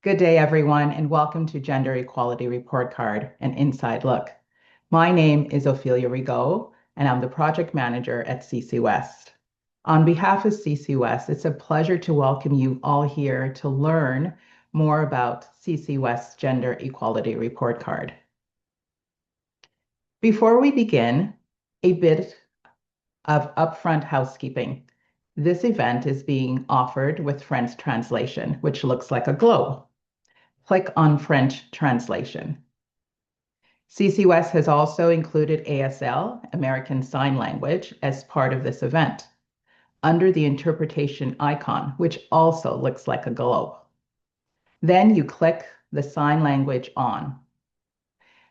Good day, everyone, and welcome to Gender Equality Report Card, an inside look. My name is Ophelia Rigaud, and I'm the project manager at CCWESTT. On behalf of CCWESTT, it's a pleasure to welcome you all here to learn more about CCWESTT's Gender Equality Report Card. Before we begin, a bit of upfront housekeeping. This event is being offered with French translation, which looks like a globe. Click on French translation. CCWESTT has also included ASL, American Sign Language, as part of this event, under the interpretation icon, which also looks like a globe. Then you click the sign language on.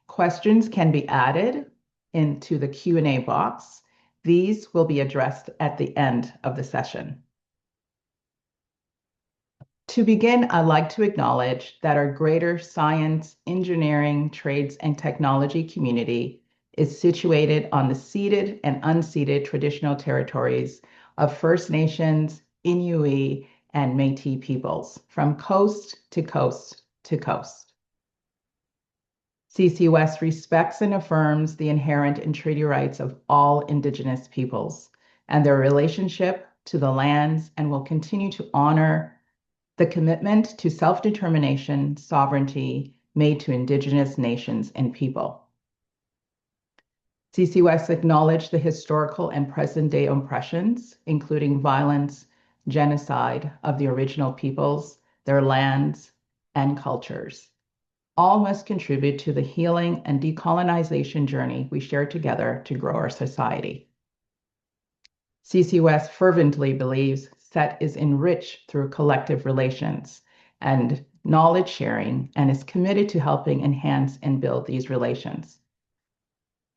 Questions can be added into the Q&A box. These will be addressed at the end of the session. To begin, I'd like to acknowledge that our greater science, engineering, trades, and technology community is situated on the ceded and unceded traditional territories of First Nations, Inuit, and Métis peoples, from coast to coast to coast. CCWESTT respects and affirms the inherent and treaty rights of all Indigenous peoples and their relationship to the lands, and will continue to honor the commitment to self-determination, sovereignty made to Indigenous nations and people. CCWESTT acknowledged the historical and present-day oppressions, including violence, genocide of the original peoples, their lands, and cultures. All must contribute to the healing and decolonization journey we share together to grow our society. CCWESTT fervently believes SETT is enriched through collective relations and knowledge sharing, and is committed to helping enhance and build these relations.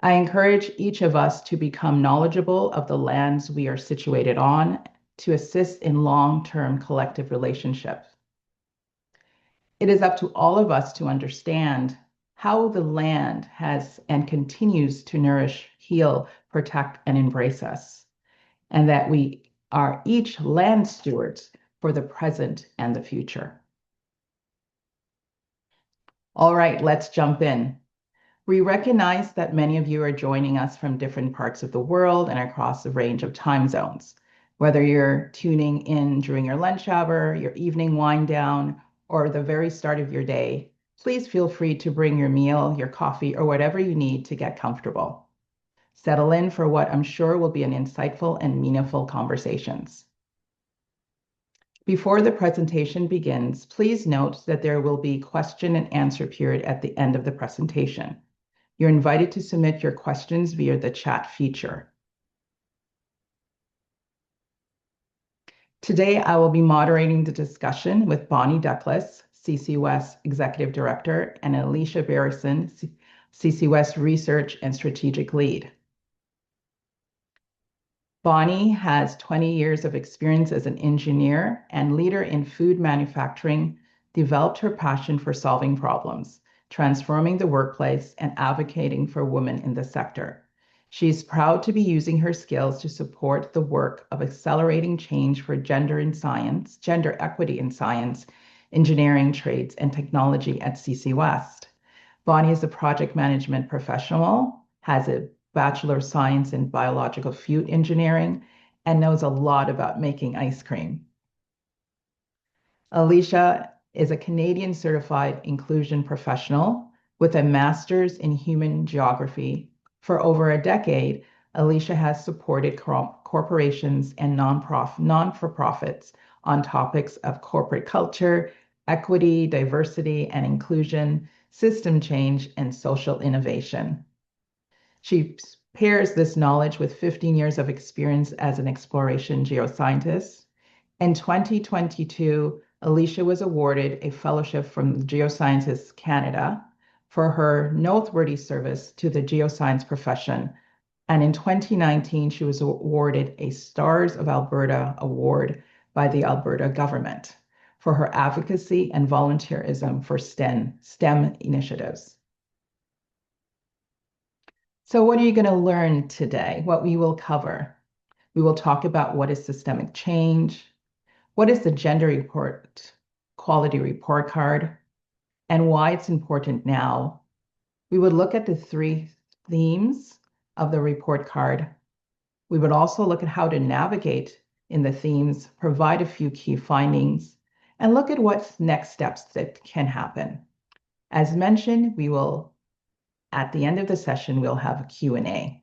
I encourage each of us to become knowledgeable of the lands we are situated on to assist in long-term collective relationships. It is up to all of us to understand how the land has and continues to nourish, heal, protect, and embrace us, and that we are each land stewards for the present and the future. All right, let's jump in. We recognize that many of you are joining us from different parts of the world and across a range of time zones. Whether you're tuning in during your lunch hour, your evening wind down, or the very start of your day, please feel free to bring your meal, your coffee, or whatever you need to get comfortable. Settle in for what I'm sure will be an insightful and meaningful conversations. Before the presentation begins, please note that there will be question and answer period at the end of the presentation. You're invited to submit your questions via the chat feature. Today, I will be moderating the discussion with Bonnie Douglas, CCWESTT Executive Director, and Alicia Barrison, CCWESTT Research and Strategic Lead. Bonnie has 20 years of experience as an engineer and leader in food manufacturing, developed her passion for solving problems, transforming the workplace, and advocating for women in the sector. She is proud to be using her skills to support the work of accelerating change for gender equity in science, engineering, trades, and technology at CCWESTT. Bonnie is a project management professional, has a Bachelor of Science in Biological Food Engineering, and knows a lot about making ice cream. Alicia is a Canadian certified inclusion professional with a master's in human geography. For over a decade, Alicia has supported corporations and non-for-profits on topics of corporate culture, equity, diversity and inclusion, system change, and social innovation. She pairs this knowledge with 15 years of experience as an exploration geoscientist. In 2022, Alicia was awarded a fellowship from Geosciences Canada for her noteworthy service to the geoscience profession. And in 2019, she was awarded a Stars of Alberta Award by the Alberta government for her advocacy and volunteerism for STEM initiatives. So what are you going to learn today? What we will cover? We will talk about what is systemic change, what is the gender Quality Report Card and why it's important now. We would look at the three themes of the report card. We would also look at how to navigate in the themes, provide a few key findings, and look at what's next steps that can happen. As mentioned, at the end of the session, we'll have a Q&A.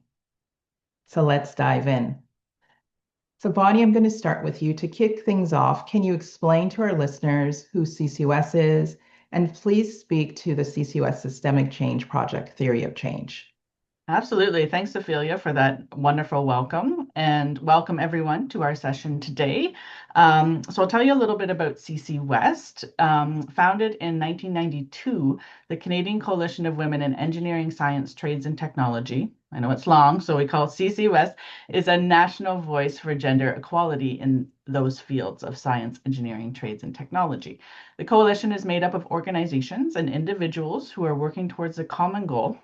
So let's dive in. So Bonnie, I'm going to start with you to kick things off. Can you explain to our listeners who CCUS is, and please speak to the CCUS Systemic Change Project Theory of Change? Absolutely. Thanks, Ophelia, for that wonderful welcome, and welcome everyone to our session today. So I'll tell you a little bit about CCWESTT. Founded in 1992, the Canadian Coalition of Women in Engineering, Science, Trades, and Technology, I know it's long, so we call it CCWESTT, is a national voice for gender equality in those fields of science, engineering, trades, and technology. The coalition is made up of organizations and individuals who are working towards a common goal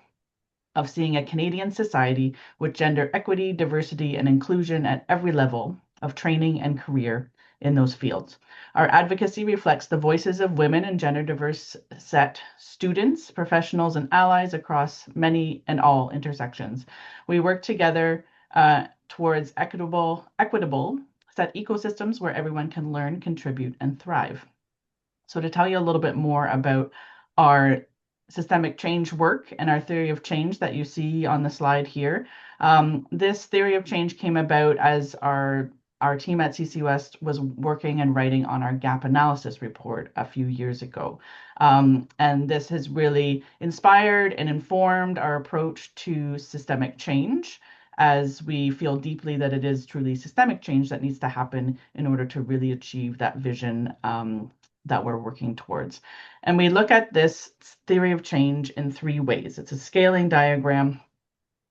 of seeing a Canadian society with gender equity, diversity, and inclusion at every level of training and career in those fields. Our advocacy reflects the voices of women and gender diverse SETT students, professionals, and allies across many and all intersections. We work together towards equitable SETT ecosystems where everyone can learn, contribute, and thrive. So to tell you a little bit more about our systemic change work and our theory of change that you see on the slide here. This theory of change came about as our team at CCWESTT was working and writing on our gap analysis report a few years ago. And this has really inspired and informed our approach to systemic change, as we feel deeply that it is truly systemic change that needs to happen in order to really achieve that vision that we're working towards. And we look at this theory of change in three ways. It's a scaling diagram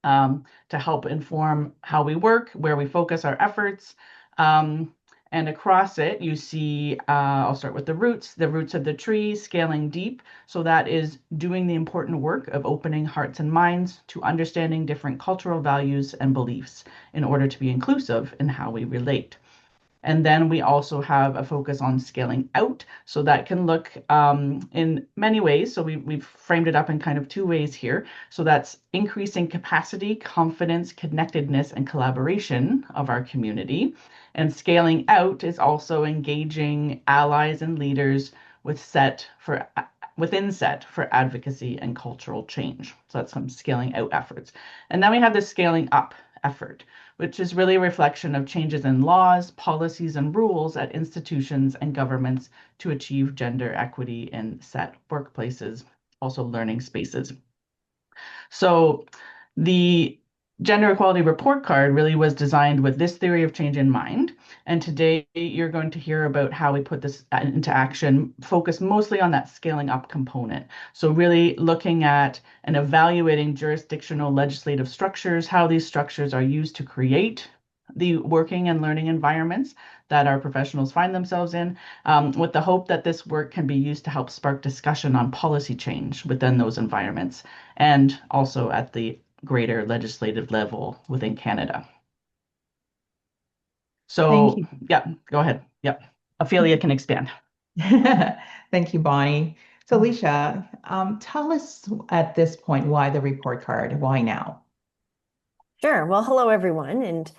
to help inform how we work, where we focus our efforts. And across it, you see, I'll start with the roots of the tree, scaling deep. So that is doing the important work of opening hearts and minds to understanding different cultural values and beliefs in order to be inclusive in how we relate. And then we also have a focus on scaling out. So that can look in many ways. So we've framed it up in kind of two ways here. So that's increasing capacity, confidence, connectedness, and collaboration of our community. And scaling out is also engaging allies and leaders within SETT for advocacy and cultural change. So that's some scaling out efforts. And then we have the scaling up effort, which is really a reflection of changes in laws, policies, and rules at institutions and governments to achieve gender equity in SETT workplaces, also learning spaces. So the Gender Equality Report Card really was designed with this theory of change in mind. And today you're going to hear about how we put this into action, focus mostly on that scaling up component. So really looking at and evaluating jurisdictional legislative structures, how these structures are used to create the working and learning environments that our professionals find themselves in, with the hope that this work can be used to help spark discussion on policy change within those environments, and also at the greater legislative level within Canada. Thank So, you. yeah, go ahead. Yep. Ophelia can expand. Thank you, Bonnie. So, Alicia, tell us at this point why the report card? Why now? Sure. Well, hello, everyone. And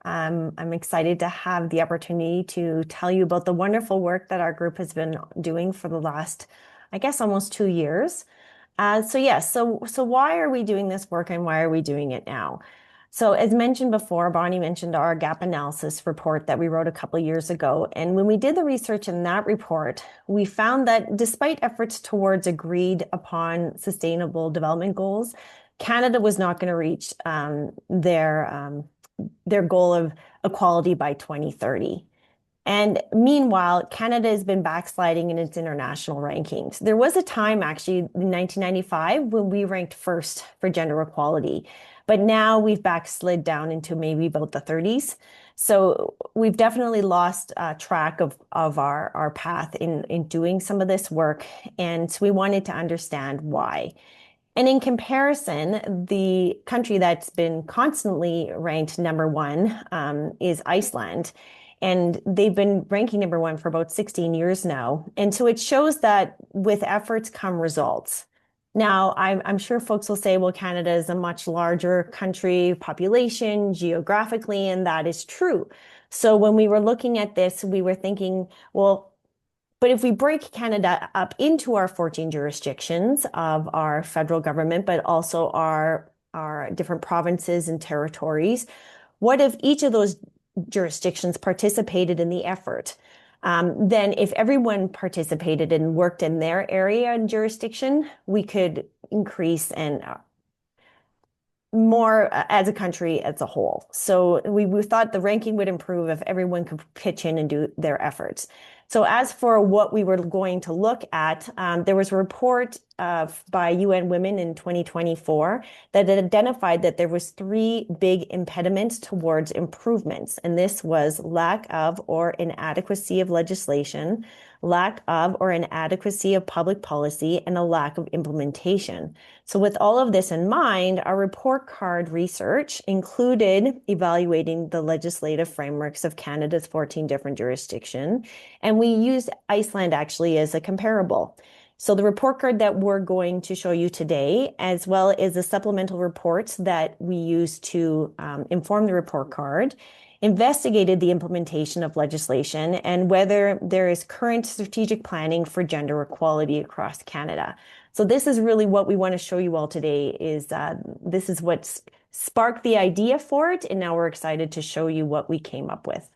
I'm excited to have the opportunity to tell you about the wonderful work that our group has been doing for the last, I guess, almost 2 years. So why are we doing this work and why are we doing it now? So as mentioned before, Bonnie mentioned our gap analysis report that we wrote a couple of years ago. And when we did the research in that report, we found that despite efforts towards agreed upon sustainable development goals, Canada was not going to reach their goal of equality by 2030. And meanwhile, Canada has been backsliding in its international rankings. There was a time actually in 1995 when we ranked first for gender equality, but now we've backslid down into maybe about the 30s. So we've definitely lost track of our path in doing some of this work. And so we wanted to understand why. And in comparison, the country that's been constantly ranked number one is Iceland. and they've been ranking number one for about 16 years now. And so it shows that with efforts come results. Now, I'm sure folks will say, well, Canada is a much larger country, population, geographically, and that is true. So when we were looking at this, we were thinking, well, but if we break Canada up into our 14 jurisdictions of our federal government, but also our different provinces and territories, what if each of those jurisdictions participated in the effort? Then if everyone participated and worked in their area and jurisdiction, we could increase and more as a country as a whole. So we thought the ranking would improve if everyone could pitch in and do their efforts. So as for what we were going to look at, there was a report by UN Women in 2024 that identified that there was 3 big impediments towards improvements. And this was lack of or inadequacy of legislation, lack of or inadequacy of public policy, and a lack of implementation. So with all of this in mind, our report card research included evaluating the legislative frameworks of Canada's 14 different jurisdictions, and we used Iceland actually as a comparable. So the report card that we're going to show you today, as well as the supplemental reports that we use to inform the report card, investigated the implementation of legislation and whether there is current strategic planning for gender equality across Canada. So this is really what we want to show you all today is this is what sparked the idea for it, and now we're excited to show you what we came up with.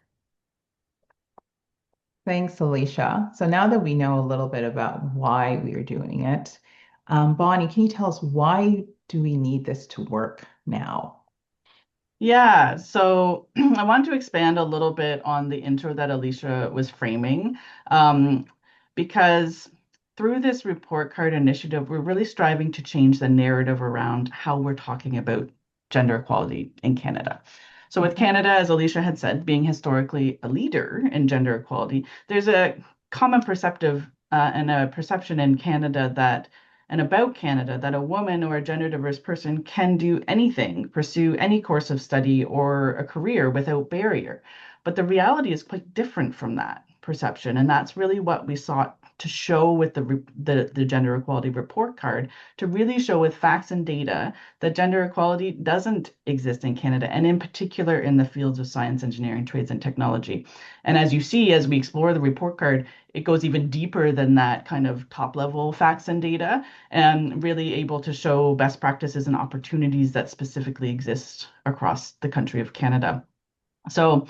Thanks, Alicia. So now that we know a little bit about why we are doing it, Bonnie, can you tell us why do we need this to work now? Yeah, so I want to expand a little bit on the intro that Alicia was framing, because through this report card initiative, we're really striving to change the narrative around how we're talking about gender equality in Canada. So with Canada, as Alicia had said, being historically a leader in gender equality, there's a common perceptive and a perception in Canada that and about Canada that a woman or a gender diverse person can do anything, pursue any course of study or a career without barrier. But the reality is quite different from that perception. And that's really what we sought to show with the gender equality report card, to really show with facts and data that gender equality doesn't exist in Canada, and in particular in the fields of science, engineering, trades, and technology. And as you see, as we explore the report card, it goes even deeper than that kind of top level facts and data, and really able to show best practices and opportunities that specifically exist across the country of Canada. So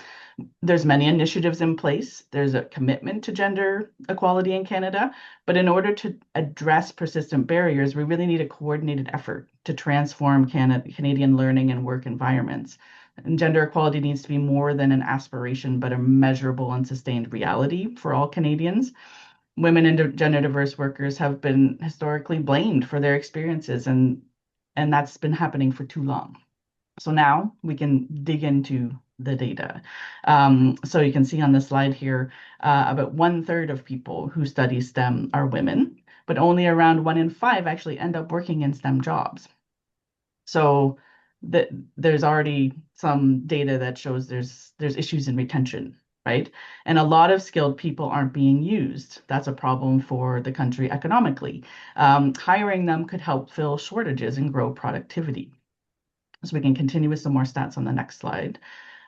there's many initiatives in place. There's a commitment to gender equality in Canada, but in order to address persistent barriers, we really need a coordinated effort to transform Canadian learning and work environments. And gender equality needs to be more than an aspiration, but a measurable and sustained reality for all Canadians. Women and gender diverse workers have been historically blamed for their experiences, and that's been happening for too long. So now we can dig into the data. So you can see on the slide here, about 1/3 of people who study STEM are women, but only around 1 in 5 actually end up working in STEM jobs. So there's already some data that shows there's issues in retention, right? And a lot of skilled people aren't being used. That's a problem for the country economically. Hiring them could help fill shortages and grow productivity. So we can continue with some more stats on the next slide.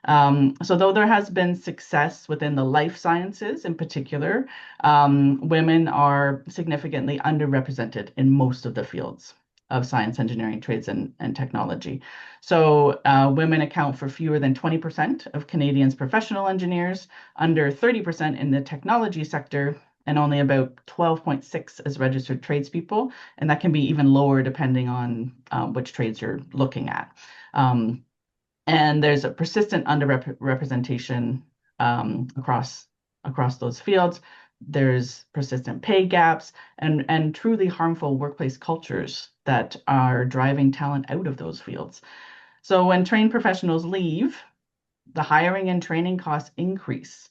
So though there has been success within the life sciences in particular, women are significantly underrepresented in most of the fields of science, engineering, trades, and technology. So women account for fewer than 20% of Canadians' professional engineers, under 30% in the technology sector, and only about 12.6 as registered tradespeople. And that can be even lower depending on which trades you're looking at. And there's a persistent underrepresentation across those fields. There's persistent pay gaps and truly harmful workplace cultures that are driving talent out of those fields. So when trained professionals leave, the hiring and training costs increase.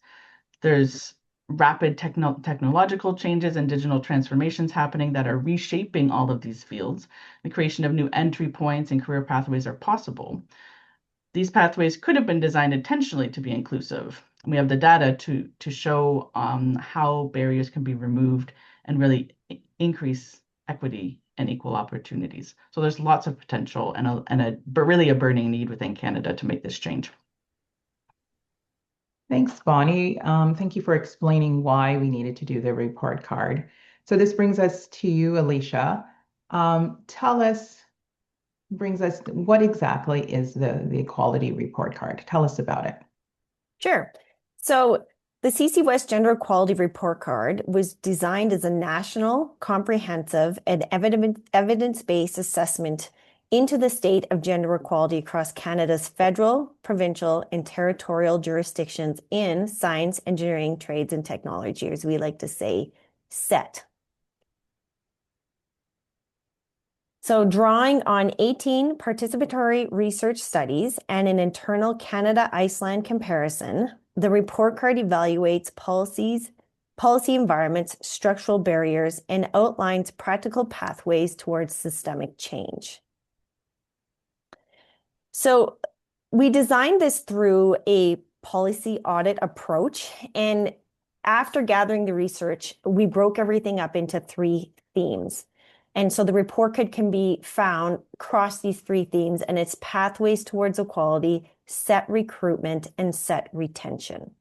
There's rapid technological changes and digital transformations happening that are reshaping all of these fields. The creation of new entry points and career pathways are possible. These pathways could have been designed intentionally to be inclusive, we have the data to show how barriers can be removed and really increase equity and equal opportunities. So there's lots of potential but really a burning need within Canada to make this change. Thanks, Bonnie. Thank you for explaining why we needed to do the report card. So this brings us to you, Alicia. Brings us, what exactly is the equality report card? Tell us about it. Sure. So the CCWESTT Gender Equality Report Card was designed as a national, comprehensive, and evidence-based assessment into the state of gender equality across Canada's federal, provincial, and territorial jurisdictions in science, engineering, trades, and technology, as we like to say, SETT. So drawing on 18 participatory research studies and an internal Canada-Iceland comparison, the report card evaluates policy environments, structural barriers, and outlines practical pathways towards systemic change. So we designed this through a policy audit approach, and after gathering the research, we broke everything up into 3 themes. And so the report card can be found across these 3 themes, and it's pathways towards equality, SETT recruitment, and SETT retention.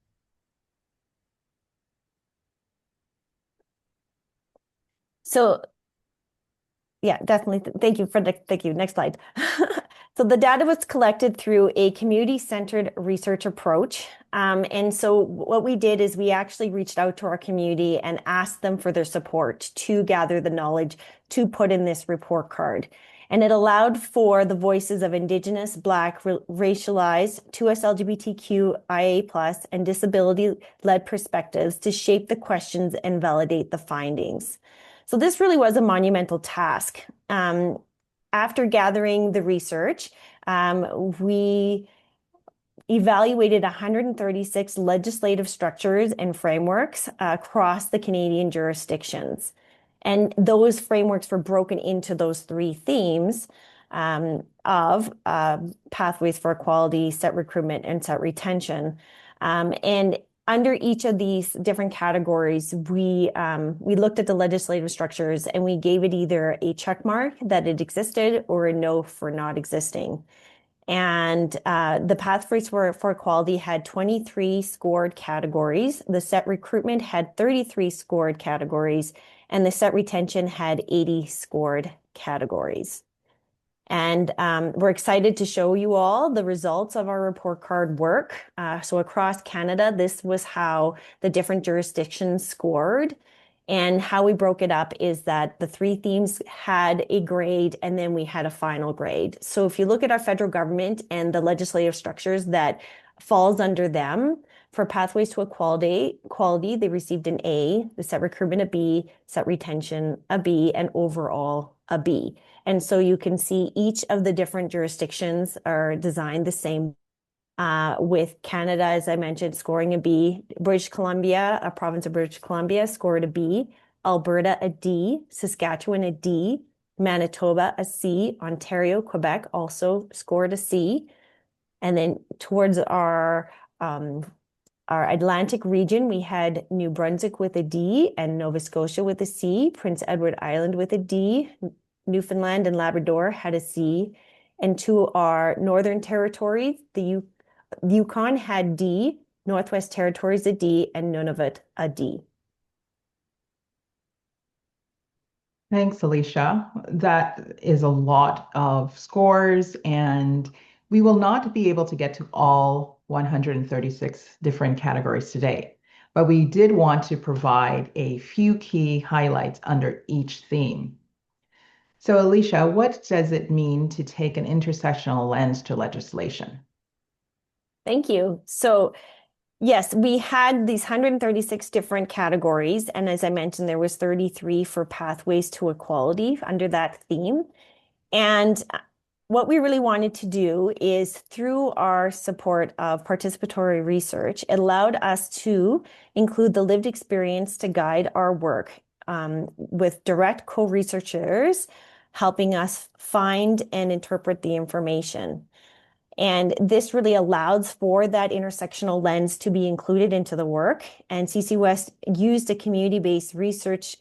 So yeah, definitely. Thank you. Next slide. So the data was collected through a community-centered research approach. And so what we did is we actually reached out to our community and asked them for their support to gather the knowledge to put in this report card. And it allowed for the voices of Indigenous, Black, racialized, 2S LGBTQIA+, and disability-led perspectives to shape the questions and validate the findings. So this really was a monumental task. After gathering the research, we evaluated 136 legislative structures and frameworks across the Canadian jurisdictions. And those frameworks were broken into those 3 themes of pathways for equality, SETT recruitment, and SETT retention. And under each of these different categories, we looked at the legislative structures and we gave it either a check mark that it existed or a no for not existing. And the pathways for equality had 23 scored categories. The SETT recruitment had 33 scored categories, and the SETT retention had 80 scored categories. And we're excited to show you all the results of our report card work. So across Canada, this was how the different jurisdictions scored. And how we broke it up is that the 3 themes had a grade and then we had a final grade. So if you look at our federal government and the legislative structures that falls under them, for pathways to equality, they received an A, the SETT recruitment a B, SETT retention a B, and overall a B. And so you can see each of the different jurisdictions are designed the same, with Canada, as I mentioned, scoring a B, British Columbia, a province of British Columbia, scored a B, Alberta a D, Saskatchewan a D, Manitoba a C, Ontario, Quebec also scored a C. And then towards our Atlantic region, we had New Brunswick with a D and Nova Scotia with a C, Prince Edward Island with a D, Newfoundland and Labrador had a C, and to our Northern Territory, the Yukon had D, Northwest Territories a D, and Nunavut a D. Thanks, Alicia. That is a lot of scores, and we will not be able to get to all 136 different categories today, but we did want to provide a few key highlights under each theme. So, Alicia, what does it mean to take an intersectional lens to legislation? Thank you. So yes, we had these 136 different categories. And as I mentioned, there was 33 for pathways to equality under that theme. And what we really wanted to do is through our support of participatory research, it allowed us to include the lived experience to guide our work, with direct co-researchers helping us find and interpret the information. And this really allows for that intersectional lens to be included into the work. And CCWESTT used a community-based research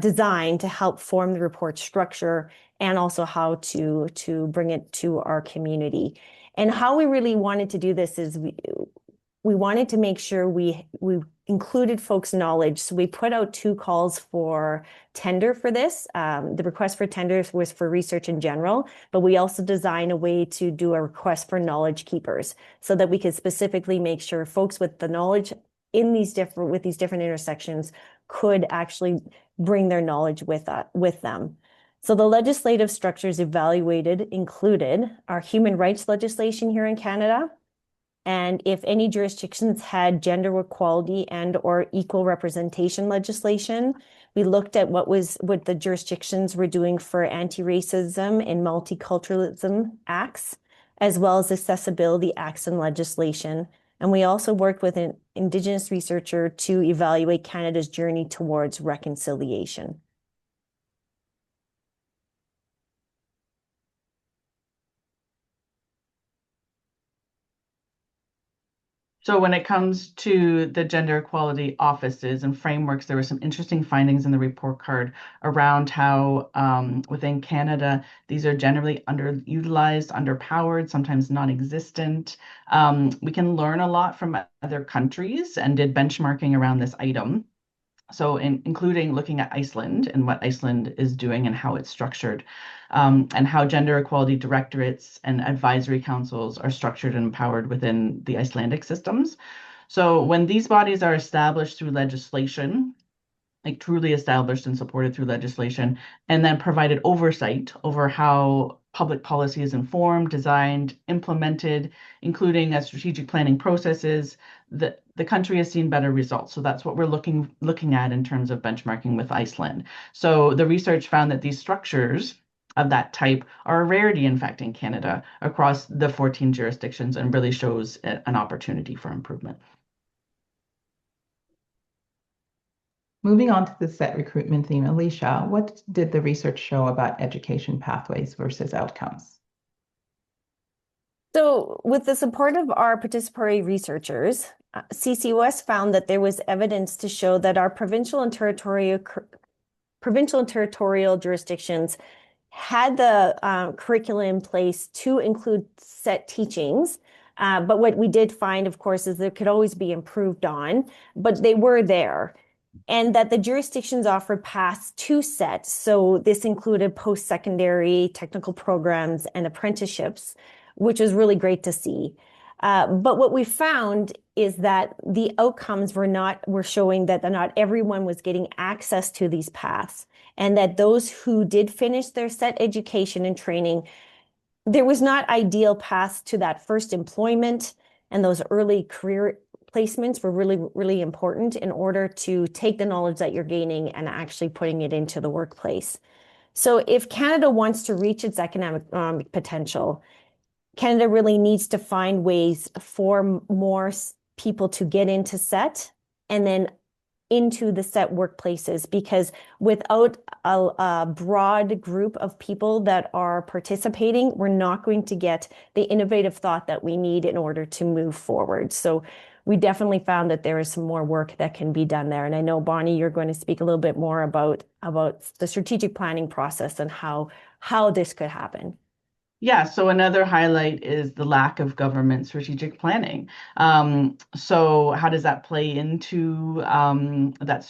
design to help form the report structure and also how to bring it to our community. And how we really wanted to do this is we wanted to make sure we included folks' knowledge. So we put out 2 calls for tender for this. The request for tender was for research in general, but we also designed a way to do a request for knowledge keepers so that we could specifically make sure folks with the knowledge in these different intersections could actually bring their knowledge with them. So the legislative structures evaluated included our human rights legislation here in Canada, and if any jurisdictions had gender equality and or equal representation legislation. We looked at what the jurisdictions were doing for anti-racism and multiculturalism acts, as well as accessibility acts and legislation. And we also worked with an Indigenous researcher to evaluate Canada's journey towards reconciliation. So when it comes to the gender equality offices and frameworks, there were some interesting findings in the report card around how within Canada, these are generally underutilized, underpowered, sometimes non-existent. We can learn a lot from other countries and did benchmarking around this item. So including looking at Iceland and what Iceland is doing and how it's structured, and how gender equality directorates and advisory councils are structured and empowered within the Icelandic systems. So when these bodies are established through legislation, like truly established and supported through legislation, and then provided oversight over how public policy is informed, designed, implemented, including strategic planning processes, the country has seen better results. So that's what we're looking at in terms of benchmarking with Iceland. So the research found that these structures of that type are a rarity, in fact, in Canada across the 14 jurisdictions, and really shows an opportunity for improvement. Moving on to the SETT recruitment theme, Alicia, what did the research show about education pathways versus outcomes? So with the support of our participatory researchers, CCWESTT found that there was evidence to show that our provincial and territorial jurisdictions had the curriculum in place to include SETT teachings. But what we did find, of course, is there could always be improved on, but they were there. And that the jurisdictions offered paths to SETT. So this included post-secondary technical programs and apprenticeships, which was really great to see. But what we found is that the outcomes were showing that not everyone was getting access to these paths, and that those who did finish their SETT education and training, there was not ideal paths to that first employment, and those early career placements were really, really important in order to take the knowledge that you're gaining and actually putting it into the workplace. So if Canada wants to reach its economic potential, Canada really needs to find ways for more people to get into SETT and then into the SETT workplaces, because without a broad group of people that are participating, we're not going to get the innovative thought that we need in order to move forward. So we definitely found that there is some more work that can be done there. And I know, Bonnie, you're going to speak a little bit more about the strategic planning process and how this could happen. Yeah, so another highlight is the lack of government strategic planning. So how does that play into that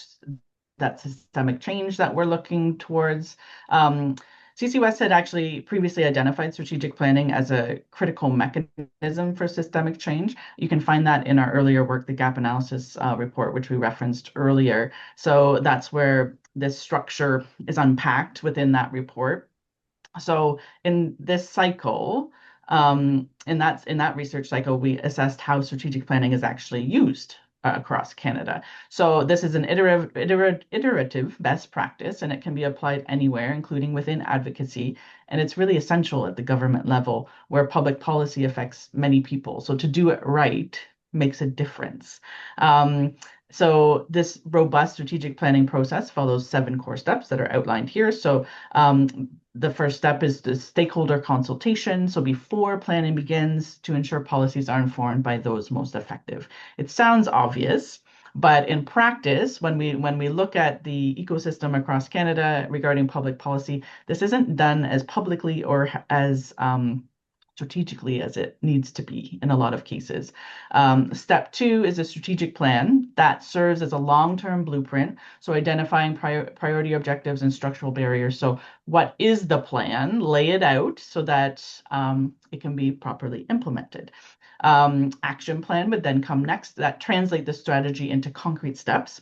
systemic change that we're looking towards? CCWESTT had actually previously identified strategic planning as a critical mechanism for systemic change. You can find that in our earlier work, the gap analysis report, which we referenced earlier. So that's where this structure is unpacked within that report. So in this cycle, in that research cycle, we assessed how strategic planning is actually used across Canada. So this is an iterative best practice, and it can be applied anywhere, including within advocacy. And it's really essential at the government level, where public policy affects many people. So to do it right makes a difference. So this robust strategic planning process follows 7 core steps that are outlined here. So the first step is the stakeholder consultation. So before planning begins, to ensure policies are informed by those most effective. It sounds obvious, but in practice, when we look at the ecosystem across Canada regarding public policy, this isn't done as publicly or as strategically as it needs to be in a lot of cases. Step two is a strategic plan that serves as a long-term blueprint. So identifying priority objectives and structural barriers. So what is the plan? Lay it out so that it can be properly implemented. Action plan would then come next that translate the strategy into concrete steps.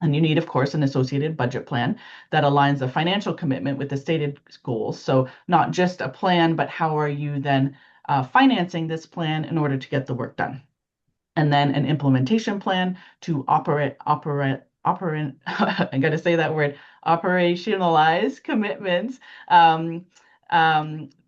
And you need, of course, an associated budget plan that aligns the financial commitment with the stated goals. So not just a plan, but how are you then financing this plan in order to get the work done? And then an implementation plan to I got to say that word, operationalize commitments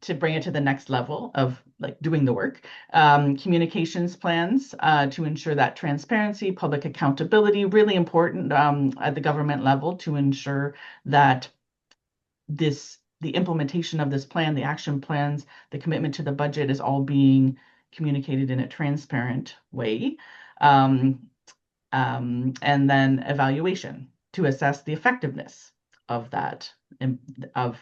to bring it to the next level of like doing the work. Communications plans to ensure that transparency, public accountability, really important at the government level to ensure that the implementation of this plan, the action plans, the commitment to the budget is all being communicated in a transparent way. And then evaluation to assess the effectiveness of that, of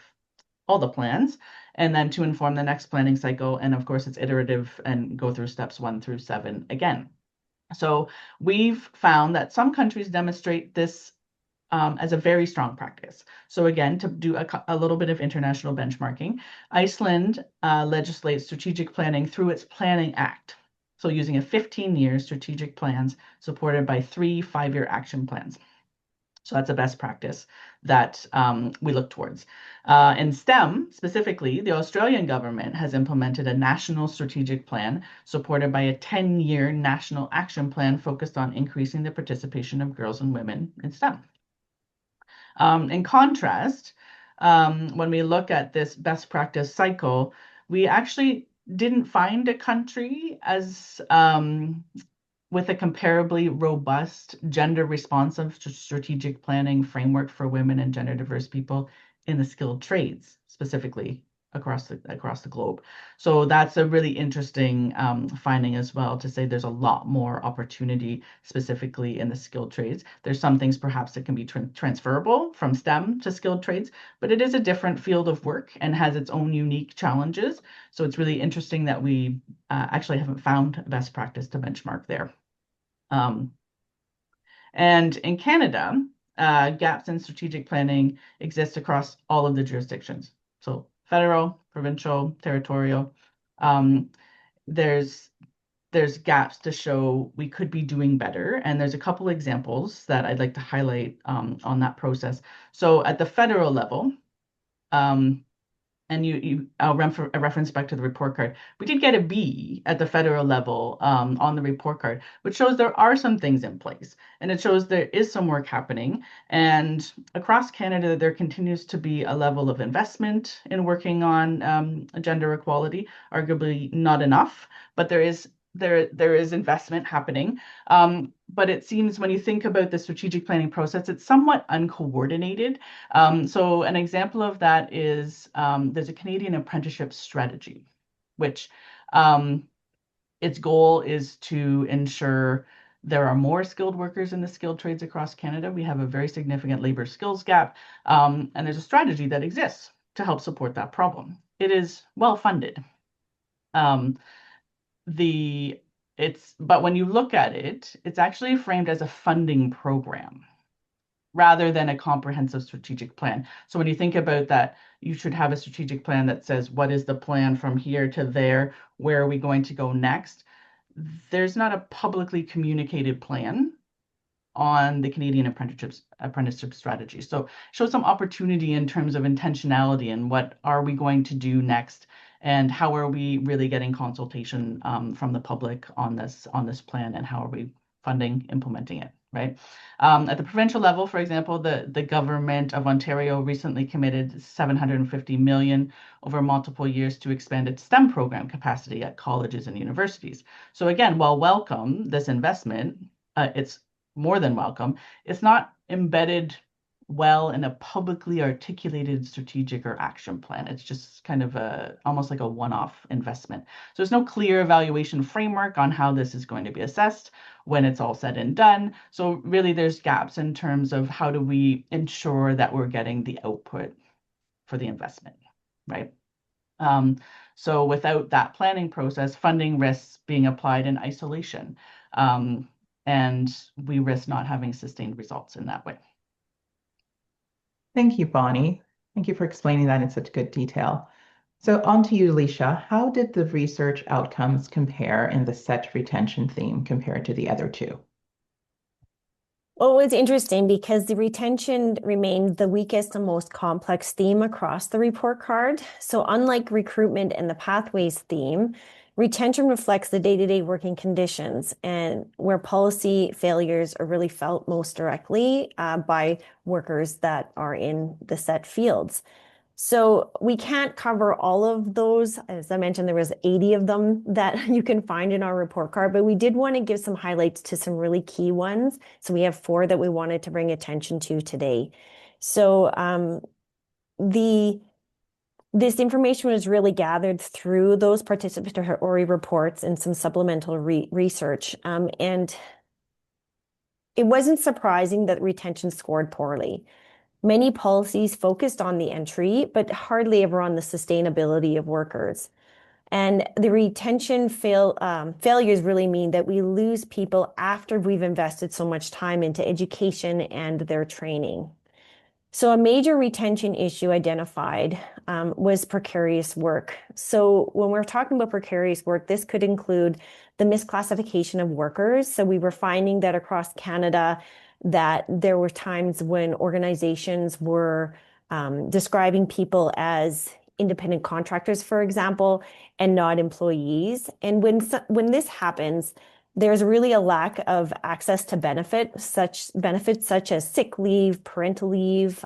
all the plans, and then to inform the next planning cycle. And of course, it's iterative and go through steps 1 through 7 again. So we've found that some countries demonstrate this as a very strong practice. So again, to do a little bit of international benchmarking, Iceland legislates strategic planning through its Planning Act. So using a 15-year strategic plans supported by 3 5-year action plans. So that's a best practice that we look towards. In STEM, specifically, the Australian government has implemented a national strategic plan supported by a 10-year national action plan focused on increasing the participation of girls and women in STEM. In contrast, when we look at this best practice cycle, we actually didn't find a country as with a comparably robust gender responsive strategic planning framework for women and gender diverse people in the skilled trades, specifically across the globe. So that's a really interesting finding as well, to say there's a lot more opportunity specifically in the skilled trades. There's some things perhaps that can be transferable from STEM to skilled trades, but it is a different field of work and has its own unique challenges. So it's really interesting that we actually haven't found best practice to benchmark there. And in Canada, gaps in strategic planning exist across all of the jurisdictions. So federal, provincial, territorial. There's gaps to show we could be doing better. And there's a couple examples that I'd like to highlight on that process. So at the federal level, and I'll reference back to the report card. We did get a B at the federal level on the report card, which shows there are some things in place, and it shows there is some work happening. And across Canada, there continues to be a level of investment in working on gender equality. Arguably not enough, but there is investment happening. But it seems when you think about the strategic planning process, it's somewhat uncoordinated. So an example of that is there's a Canadian apprenticeship strategy, which its goal is to ensure there are more skilled workers in the skilled trades across Canada. We have a very significant labor skills gap, and there's a strategy that exists to help support that problem. It is well funded. But when you look at it, it's actually framed as a funding program rather than a comprehensive strategic plan. So when you think about that, you should have a strategic plan that says, what is the plan from here to there? Where are we going to go next? There's not a publicly communicated plan on the Canadian apprenticeship strategy. So show some opportunity in terms of intentionality and what are we going to do next, and how are we really getting consultation from the public on this plan, and how are we funding, implementing it, right? At the provincial level, for example, the government of Ontario recently committed 750 million over multiple years to expand its STEM program capacity at colleges and universities. So again, while welcome, this investment, it's more than welcome. It's not embedded well in a publicly articulated strategic or action plan. It's just kind of almost like a one-off investment. So there's no clear evaluation framework on how this is going to be assessed when it's all said and done. So really there's gaps in terms of how do we ensure that we're getting the output for the investment, right? So without that planning process, funding risks being applied in isolation, and we risk not having sustained results in that way. Thank you, Bonnie. Thank you for explaining that in such good detail. So on to you, Alicia. How did the research outcomes compare in the SETT retention theme compared to the other two? Well, it's interesting because the retention remained the weakest and most complex theme across the report card. So unlike recruitment and the pathways theme, retention reflects the day-to-day working conditions and where policy failures are really felt most directly by workers that are in the SETT fields. So we can't cover all of those. As I mentioned, there was 80 of them that you can find in our report card, but we did want to give some highlights to some really key ones. So we have 4 that we wanted to bring attention to today. So this information was really gathered through those participatory reports and some supplemental research. And it wasn't surprising that retention scored poorly. Many policies focused on the entry, but hardly ever on the sustainability of workers. And the retention failures really mean that we lose people after we've invested so much time into education and their training. So a major retention issue identified was precarious work. So when we're talking about precarious work, this could include the misclassification of workers. So we were finding that across Canada, that there were times when organizations were describing people as independent contractors, for example, and not employees. And when this happens, there's really a lack of access to benefits such as sick leave, parental leave,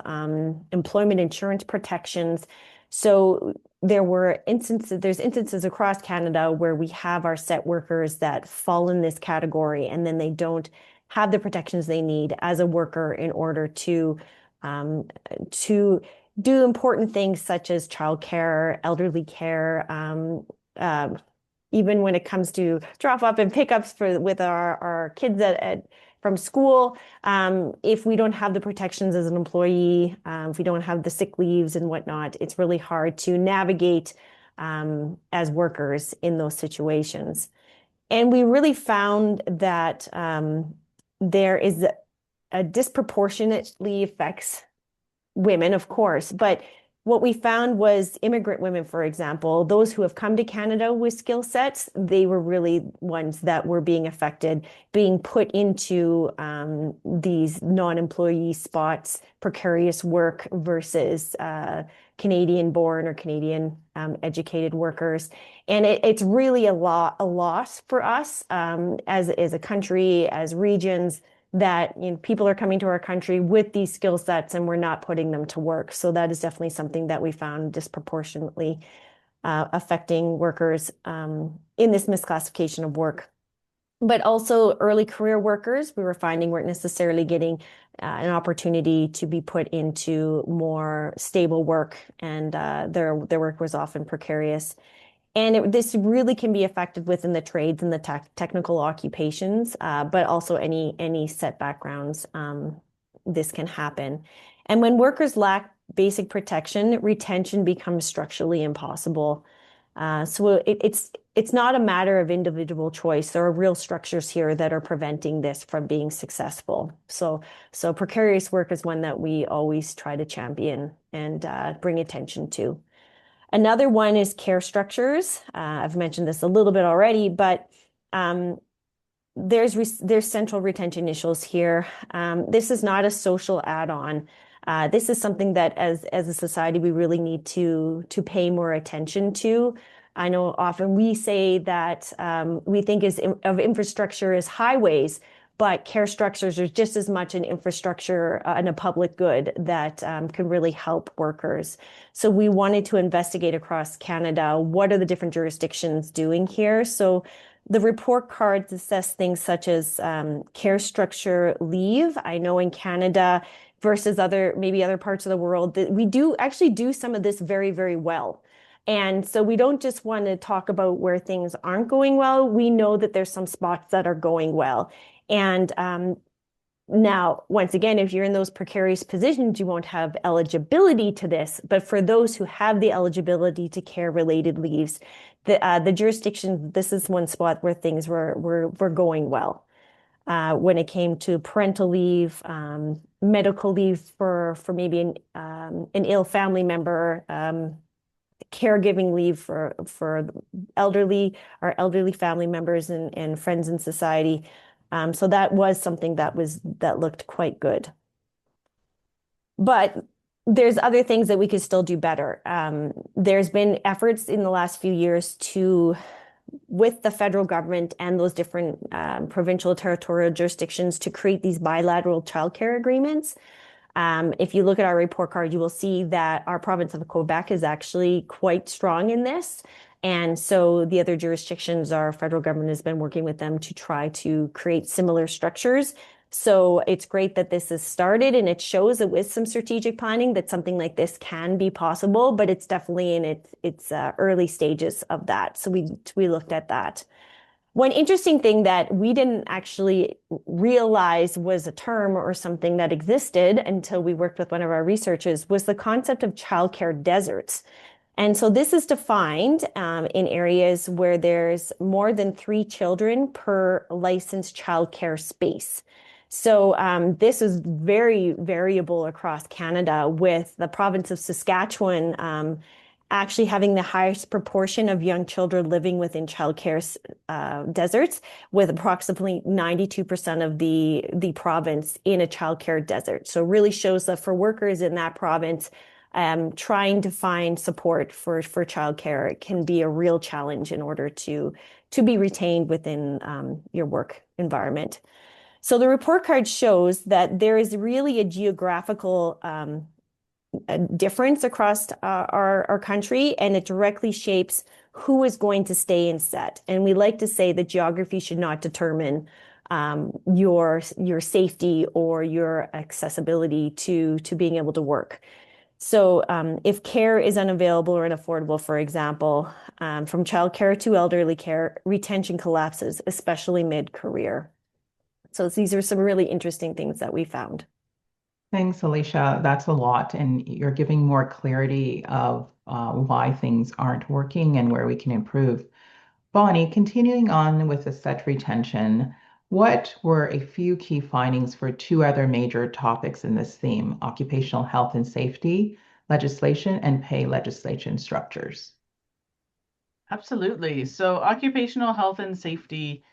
employment insurance protections. So there's instances across Canada where we have our SETT workers that fall in this category, and then they don't have the protections they need as a worker in order to do important things such as childcare, elderly care, even when it comes to drop off and pickups with our kids from school. If we don't have the protections as an employee, if we don't have the sick leaves and whatnot, it's really hard to navigate as workers in those situations. And we really found that there is a disproportionately affects women, of course, but what we found was immigrant women, for example, those who have come to Canada with skill sets, they were really ones that were being affected, being put into these non-employee spots, precarious work versus Canadian-born or Canadian educated workers. And it's really a loss for us as a country, as regions, that people are coming to our country with these skill sets and we're not putting them to work. So that is definitely something that we found disproportionately affecting workers in this misclassification of work. But also early career workers, we were finding weren't necessarily getting an opportunity to be put into more stable work, and their work was often precarious. And this really can be affected within the trades and the technical occupations, but also any SETT backgrounds, this can happen. And when workers lack basic protection, retention becomes structurally impossible. So it's not a matter of individual choice. There are real structures here that are preventing this from being successful. So precarious work is one that we always try to champion and bring attention to. Another one is care structures. I've mentioned this a little bit already, but there's central retention issues here. This is not a social add-on. This is something that as a society we really need to pay more attention to. I know often we say that we think of infrastructure as highways, but care structures are just as much an infrastructure and a public good that can really help workers. So we wanted to investigate across Canada, what are the different jurisdictions doing here? So the report cards assess things such as care structure leave. I know in Canada, versus maybe other parts of the world, that we do actually do some of this very, very well. And so we don't just want to talk about where things aren't going well. We know that there's some spots that are going well. And now, once again, if you're in those precarious positions, you won't have eligibility to this. But for those who have the eligibility to care-related leaves, the jurisdiction, this is one spot where things were going well. When it came to parental leave, medical leave for maybe an ill family member, caregiving leave for our elderly family members and friends in society. So that was something that looked quite good. But there's other things that we could still do better. There's been efforts in the last few years with the federal government and those different provincial territorial jurisdictions to create these bilateral childcare agreements. If you look at our report card, you will see that our province of Quebec is actually quite strong in this. And so the other jurisdictions, our federal government has been working with them to try to create similar structures. So it's great that this has started, and it shows that with some strategic planning that something like this can be possible, but it's definitely in its early stages of that. So we looked at that. One interesting thing that we didn't actually realize was a term or something that existed until we worked with one of our researchers was the concept of childcare deserts. And so this is defined in areas where there's more than 3 children per licensed childcare space. So this is very variable across Canada, with the province of Saskatchewan actually having the highest proportion of young children living within childcare deserts, with approximately 92% of the province in a childcare desert. So it really shows that for workers in that province, trying to find support for childcare can be a real challenge in order to be retained within your work environment. So the report card shows that there is really a geographical difference across our country, and it directly shapes who is going to stay in SETT. And we like to say that geography should not determine your safety or your accessibility to being able to work. So if care is unavailable or unaffordable, for example, from childcare to elderly care, retention collapses, especially mid-career. So these are some really interesting things that we found. Thanks, Alicia. That's a lot, and you're giving more clarity of why things aren't working and where we can improve. Bonnie, continuing on with the SETT retention, what were a few key findings for 2 other major topics in this theme: occupational health and safety legislation and pay legislation structures? Absolutely. So occupational health and safety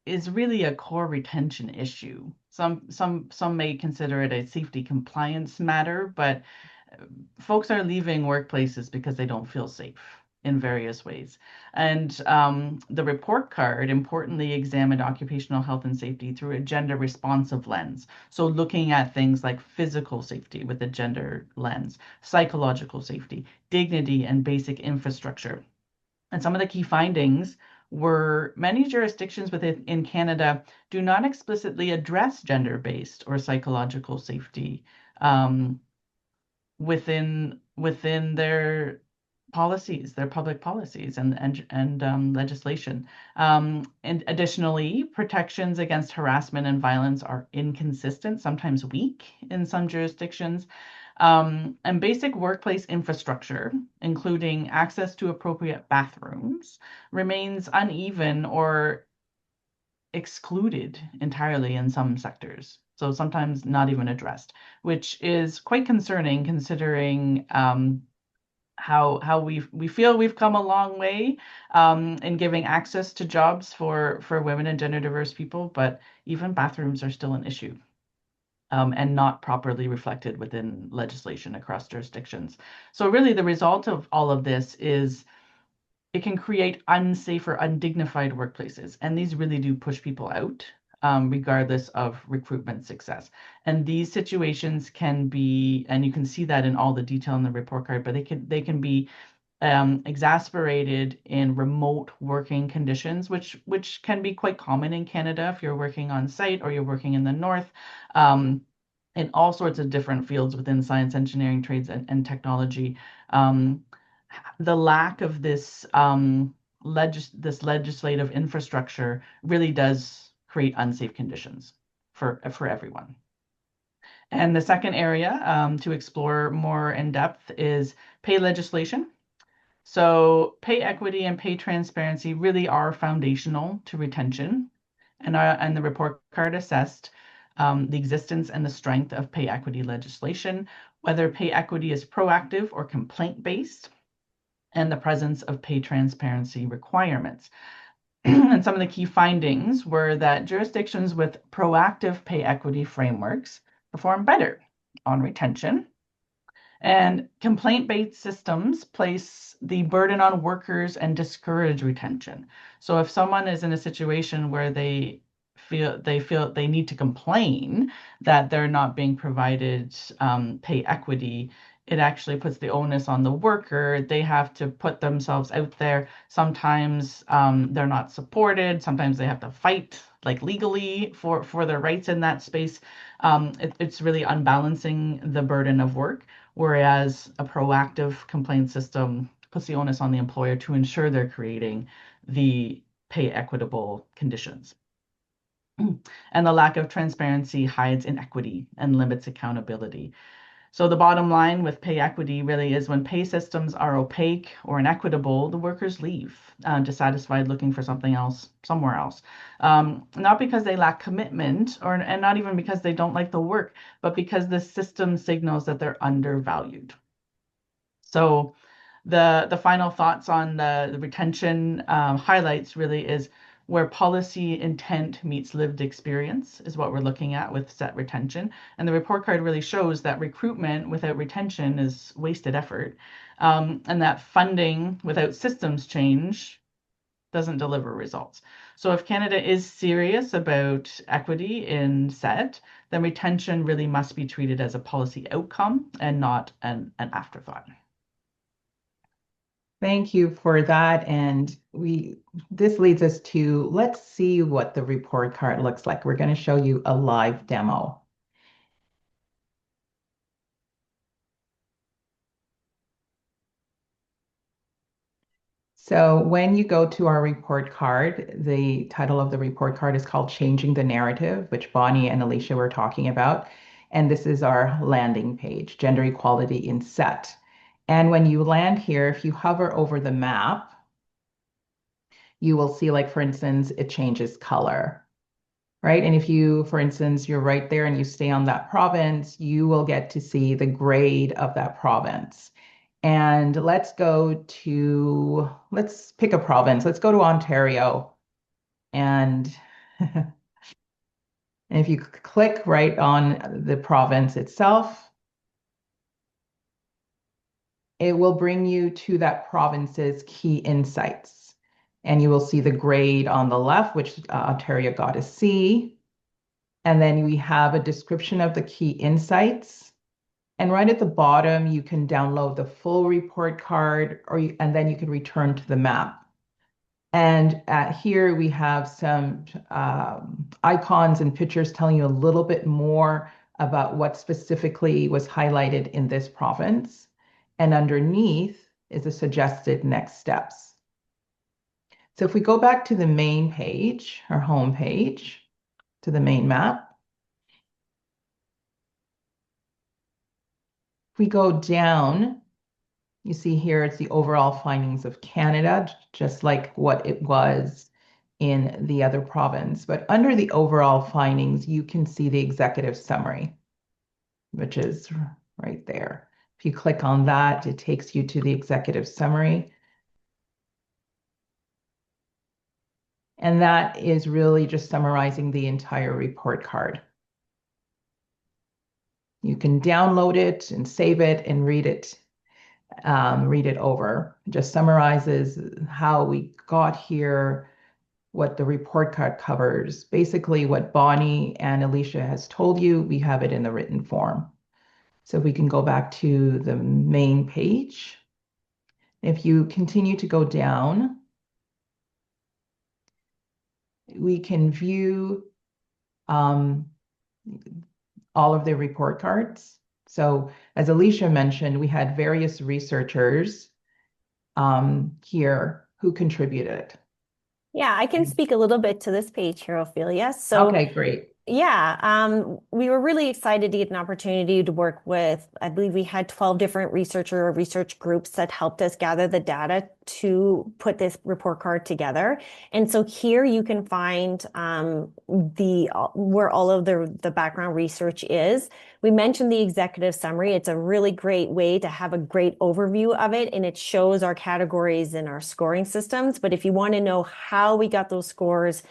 is really a core retention issue. Some may consider it a safety compliance matter, but folks are leaving workplaces because they don't feel safe in various ways. And the report card importantly examined occupational health and safety through a gender responsive lens. So looking at things like physical safety with a gender lens, psychological safety, dignity, and basic infrastructure. And some of the key findings were many jurisdictions in Canada do not explicitly address gender-based or psychological safety within their policies, their public policies and legislation. And additionally, protections against harassment and violence are inconsistent, sometimes weak in some jurisdictions. And basic workplace infrastructure, including access to appropriate bathrooms, remains uneven or excluded entirely in some sectors. So sometimes not even addressed, which is quite concerning considering how we feel we've come a long way in giving access to jobs for women and gender diverse people, but even bathrooms are still an issue. And not properly reflected within legislation across jurisdictions. So really the result of all of this is it can create unsafe or undignified workplaces. And these really do push people out, regardless of recruitment success. And these situations can be, and you can see that in all the detail in the report card, but they can be exasperated in remote working conditions, which can be quite common in Canada if you're working on site or you're working in the north. in all sorts of different fields within science, engineering, trades, and technology. Um, the lack of this this legislative infrastructure really does create unsafe conditions for everyone. And the second area to explore more in depth is pay legislation. So pay equity and pay transparency really are foundational to retention. And the report card assessed the existence and the strength of pay equity legislation, whether pay equity is proactive or complaint-based, and the presence of pay transparency requirements. And some of the key findings were that jurisdictions with proactive pay equity frameworks perform better on retention. And complaint-based systems place the burden on workers and discourage retention. So if someone is in a situation where they feel they need to complain that they're not being provided pay equity, it actually puts the onus on the worker. They have to put themselves out there. Sometimes they're not supported. Sometimes they have to fight like legally for their rights in that space. It's really unbalancing the burden of work, whereas a proactive complaint system puts the onus on the employer to ensure they're creating the pay equitable conditions. And the lack of transparency hides inequity and limits accountability. So the bottom line with pay equity really is when pay systems are opaque or inequitable, the workers leave dissatisfied, looking for something else somewhere else. Not because they lack commitment and not even because they don't like the work, but because the system signals that they're undervalued. So the final thoughts on the retention highlights really is where policy intent meets lived experience is what we're looking at with SETT retention. And the report card really shows that recruitment without retention is wasted effort, and that funding without systems change doesn't deliver results. So if Canada is serious about equity in SETT, then retention really must be treated as a policy outcome and not an afterthought. Thank you for that. And this leads us to, let's see what the report card looks like. We're going to show you a live demo. So when you go to our report card, the title of the report card is called Changing the Narrative, which Bonnie and Alicia were talking about. And this is our landing page, Gender Equality in SETT. And when you land here, if you hover over the map, you will see, like, for instance, it changes color, right? And if you, for instance, you're right there and you stay on that province, you will get to see the grade of that province. And let's pick a province. Let's go to Ontario. And, and if you click right on the province itself, it will bring you to that province's key insights. And you will see the grade on the left, which Ontario got a C. And then we have a description of the key insights. And right at the bottom, you can download the full report card, and then you can return to the map. And here we have some icons and pictures telling you a little bit more about what specifically was highlighted in this province. And underneath is the suggested next steps. So if we go back to the main page, our home page, to the main map, if we go down, you see here it's the overall findings of Canada, just like what it was in the other province. But under the overall findings, you can see the executive summary, which is right there. If you click on that, it takes you to the executive summary. And that is really just summarizing the entire report card. You can download it and save it and read it over. It just summarizes how we got here, what the report card covers. Basically, what Bonnie and Alicia has told you, we have it in the written form. So we can go back to the main page. If you continue to go down, we can view all of the report cards. So as Alicia mentioned, we had various researchers here who contributed. Yeah, I can speak a little bit to this page here, Ophelia. Okay, great. Yeah, we were really excited to get an opportunity to work with, I believe we had 12 different research groups that helped us gather the data to put this report card together. And so here you can find where all of the background research is. We mentioned the executive summary. It's a really great way to have a great overview of it, and it shows our categories and our scoring systems. But if you want to know how we got those scores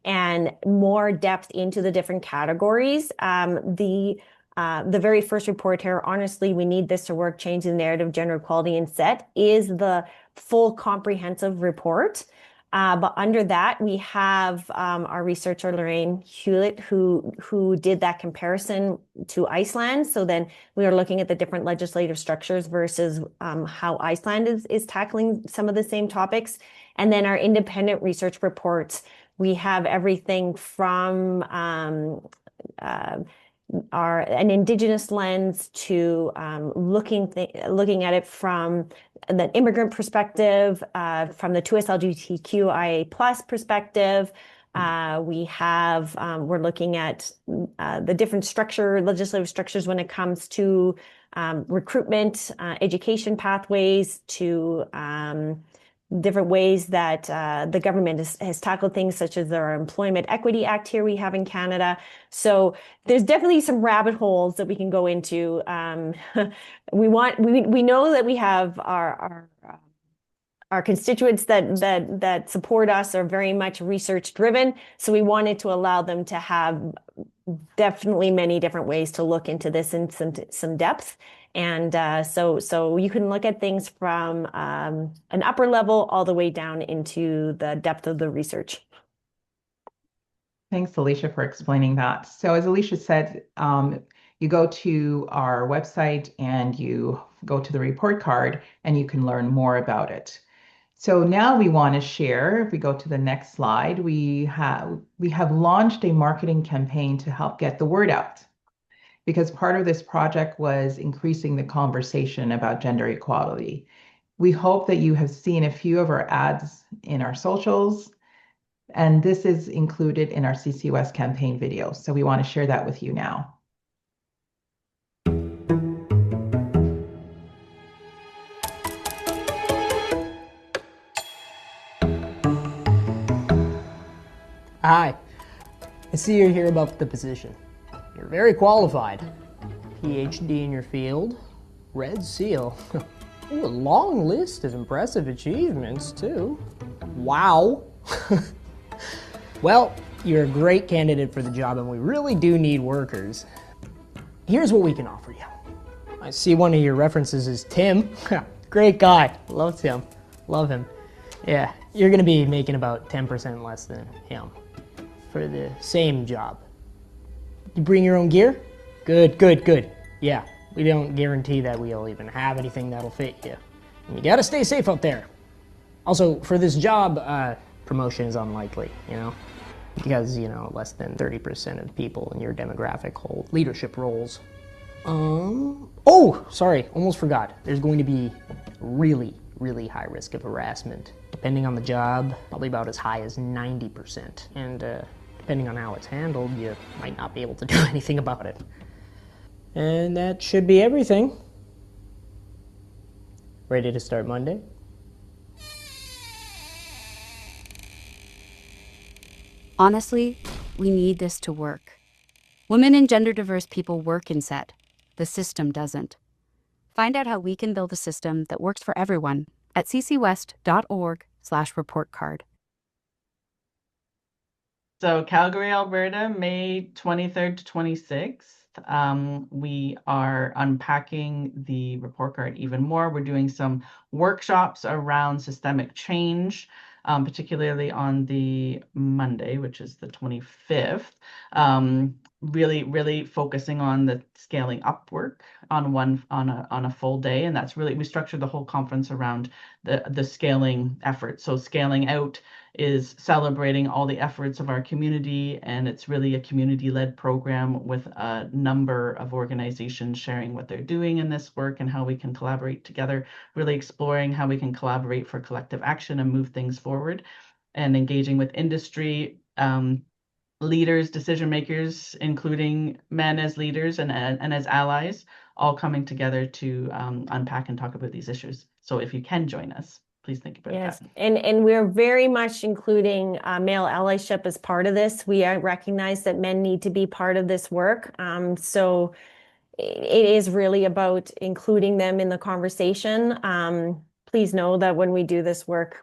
and more depth into the different categories, the very first report here, honestly, we need this to work, changing the narrative, gender equality, and SETT, is the full comprehensive report. But under that, we have our researcher, Lorraine Hewlett, who did that comparison to Iceland. So then we are looking at the different legislative structures versus how Iceland is tackling some of the same topics. And then our independent research reports, we have everything from an Indigenous lens to looking at it from the immigrant perspective, from the 2S LGBTQIA+ perspective. We're looking at the different legislative structures when it comes to recruitment, education pathways, to different ways that the government has tackled things, such as our Employment Equity Act here we have in Canada. So there's definitely some rabbit holes that we can go into. We know that we have our constituents that support us are very much research driven. So we wanted to allow them to have definitely many different ways to look into this in some depth. And so you can look at things from an upper level all the way down into the depth of the research. Thanks, Alicia, for explaining that. So as Alicia said, you go to our website and you go to the report card and you can learn more about it. So now we want to share, if we go to the next slide, we have launched a marketing campaign to help get the word out, because part of this project was increasing the conversation about gender equality. We hope that you have seen a few of our ads in our socials, and this is included in our CCWESTT campaign video. So we want to share that with you now. Hi, I see you're here about the position. You're very qualified. PhD in your field, Red Seal. Ooh, a long list of impressive achievements, too. Wow. Well, you're a great candidate for the job, and we really do need workers. Here's what we can offer you. I see one of your references is Tim. Great guy. Love Tim. Love him. Yeah, you're gonna be making about 10% less than him for the same job. You bring your own gear? Good, good, good. Yeah, we don't guarantee that we'll even have anything that'll fit you. And you gotta stay safe out there. Also, for this job, promotion is unlikely, because, less than 30% of people in your demographic hold leadership roles. Oh, sorry, almost forgot. There's going to be really, really high risk of harassment. Depending on the job, probably about as high as 90%. And depending on how it's handled, you might not be able to do anything about it. And that should be everything. Ready to start Monday? Honestly, we need this to work. Women and gender diverse people work in SETT. The system doesn't. Find out how we can build a system that works for everyone at ccwest.org/reportcard. So Calgary, Alberta, May 23rd to 26th. We are unpacking the report card even more. We're doing some workshops around systemic change, particularly on the Monday, which is the 25th. really focusing on the scaling up work on a full day, and that's really, we structured the whole conference around the scaling effort. So scaling out is celebrating all the efforts of our community, and it's really a community-led program with a number of organizations sharing what they're doing in this work and how we can collaborate together, really exploring how we can collaborate for collective action and move things forward, and engaging with industry, leaders, decision makers, including men as leaders and as allies, all coming together to unpack and talk about these issues. So if you can join us, please think about Yes, that. and we're very much including male allyship as part of this. We recognize that men need to be part of this work. So it is really about including them in the conversation. Please know that when we do this work,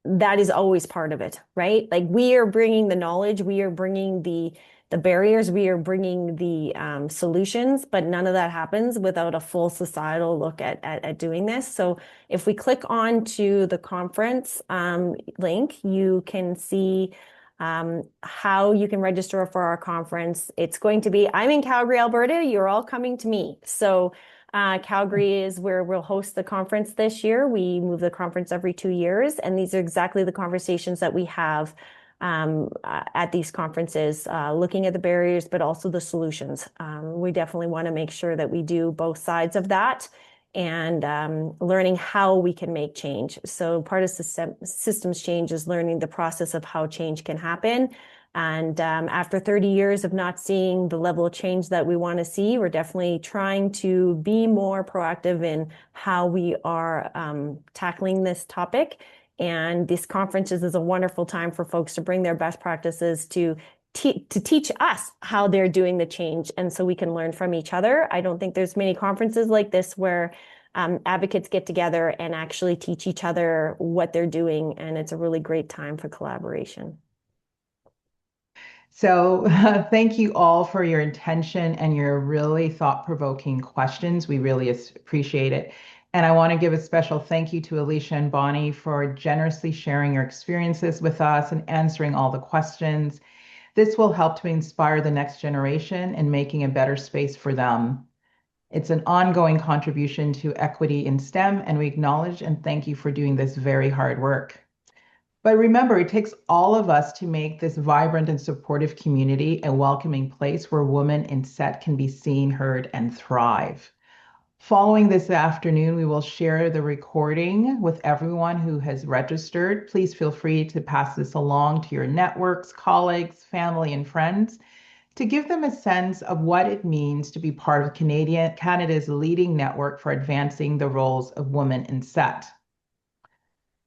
that is always part of it, right? Like, we are bringing the knowledge, we are bringing the barriers, we are bringing the solutions, but none of that happens without a full societal look at doing this. So if we click on to the conference link, you can see how you can register for our conference. It's going to be, I'm in Calgary, Alberta, you're all coming to me. So Calgary is where we'll host the conference this year. We move the conference every 2 years, and these are exactly the conversations that we have at these conferences, looking at the barriers, but also the solutions. We definitely want to make sure that we do both sides of that, and learning how we can make change. So part of systems change is learning the process of how change can happen. And after 30 years of not seeing the level of change that we want to see, we're definitely trying to be more proactive in how we are tackling this topic. And this conference is a wonderful time for folks to bring their best practices to teach us how they're doing the change, and so we can learn from each other. I don't think there's many conferences like this where advocates get together and actually teach each other what they're doing, and it's a really great time for collaboration. So thank you all for your intention and your really thought-provoking questions. We really appreciate it. And I want to give a special thank you to Alicia and Bonnie for generously sharing your experiences with us and answering all the questions. This will help to inspire the next generation and making a better space for them. It's an ongoing contribution to equity in STEM, and we acknowledge and thank you for doing this very hard work. But remember, it takes all of us to make this vibrant and supportive community a welcoming place where women in SETT can be seen, heard, and thrive. Following this afternoon, we will share the recording with everyone who has registered. Please feel free to pass this along to your networks, colleagues, family, and friends to give them a sense of what it means to be part of Canada's leading network for advancing the roles of women in SETT.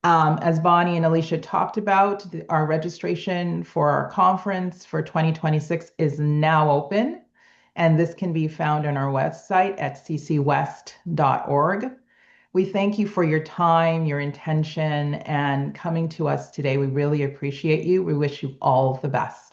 As Bonnie and Alicia talked about, our registration for our conference for 2026 is now open, and this can be found on our website at CCWESTT.org. We thank you for your time, your intention, and coming to us today. We really appreciate you. We wish you all the best.